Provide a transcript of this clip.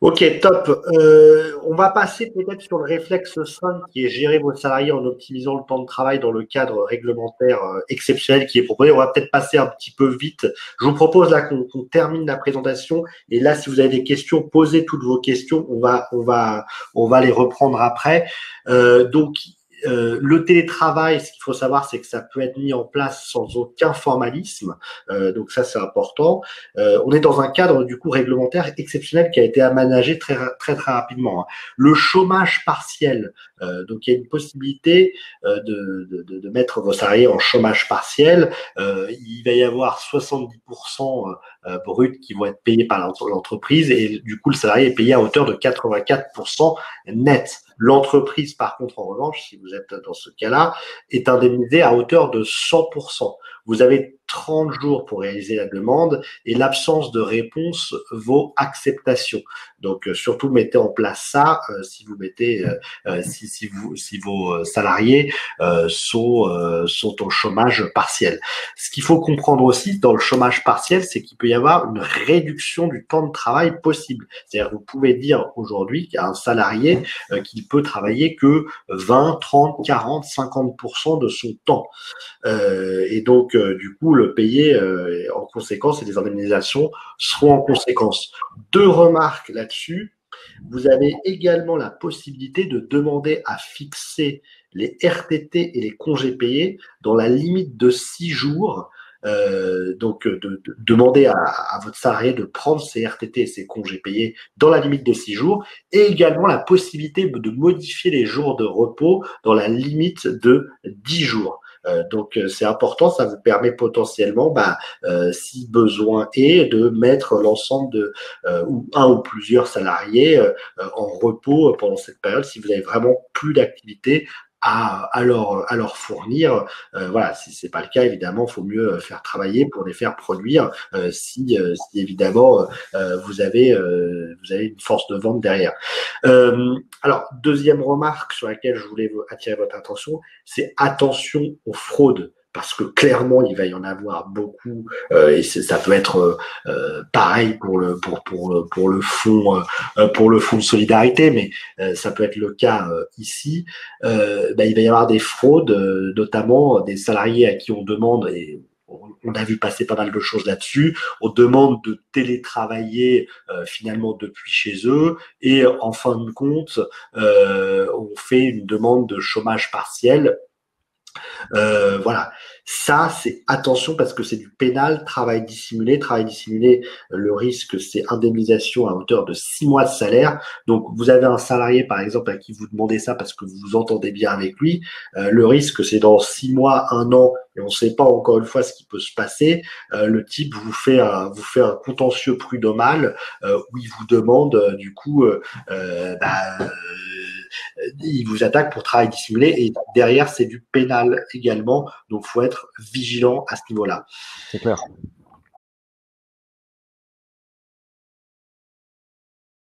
Ok, top. On va passer peut-être sur le réflexe 5 qui est gérer vos salariés en optimisant le temps de travail dans le cadre réglementaire exceptionnel qui est proposé. On va peut-être passer un petit peu vite. Je vous propose là qu'on termine la présentation et là, si vous avez des questions, posez toutes vos questions. On va les reprendre après. Le télétravail, ce qu'il faut savoir, c'est que ça peut être mis en place sans aucun formalisme. Donc ça, c'est important. On est dans un cadre du coup réglementaire exceptionnel qui a été aménagé très rapidement, hein. Le chômage partiel, donc il y a une possibilité de mettre vos salariés en chômage partiel. Il va y avoir 70% brut qui vont être payés par l'entreprise et du coup le salarié est payé à hauteur de 84% net. L'entreprise, par contre, en revanche, si vous êtes dans ce cas-là, est indemnisée à hauteur de 100%. Vous avez 30 jours pour réaliser la demande et l'absence de réponse vaut acceptation. Donc surtout mettez en place ça si vous mettez si vos salariés sont au chômage partiel. Ce qu'il faut comprendre aussi dans le chômage partiel, c'est qu'il peut y avoir une réduction du temps de travail possible. C'est-à-dire vous pouvez dire aujourd'hui qu'à un salarié qu'il peut travailler que 20, 30, 40, 50% de son temps. Et donc, du coup, le payer en conséquence et les indemnisations seront en conséquence. Deux remarques là-dessus. Vous avez également la possibilité de demander à fixer les RTT et les congés payés dans la limite de 6 jours. Donc, de demander à votre salarié de prendre ses RTT et ses congés payés dans la limite de 6 jours et également la possibilité de modifier les jours de repos dans la limite de 10 jours. Donc c'est important, ça vous permet potentiellement, si besoin est, de mettre l'ensemble de ou un ou plusieurs salariés en repos pendant cette période si vous avez vraiment plus d'activité à leur fournir. Voilà, si c'est pas le cas, évidemment, il faut mieux faire travailler pour les faire produire si évidemment vous avez une force de vente derrière. Alors, deuxième remarque sur laquelle je voulais attirer votre attention, c'est attention aux fraudes. Parce que clairement, il va y en avoir beaucoup, et ça peut être pareil pour le fonds de solidarité, mais ça peut être le cas ici. Il va y avoir des fraudes, notamment des salariés à qui on demande, et on a vu passer pas mal de choses là-dessus, on demande de télétravailler finalement depuis chez eux, et en fin de compte, on fait une demande de chômage partiel. Voilà, ça c'est attention parce que c'est du pénal, travail dissimulé. Travail dissimulé, le risque c'est indemnisation à hauteur de 6 mois de salaire. Donc vous avez un salarié par exemple à qui vous demandez ça parce que vous vous entendez bien avec lui. Le risque c'est dans 6 mois, un an, et on ne sait pas encore une fois ce qui peut se passer. Le type vous fait un contentieux prud'homal où il vous demande du coup il vous attaque pour travail dissimulé et derrière c'est du pénal également, donc faut être vigilant à ce niveau-là. C'est clair.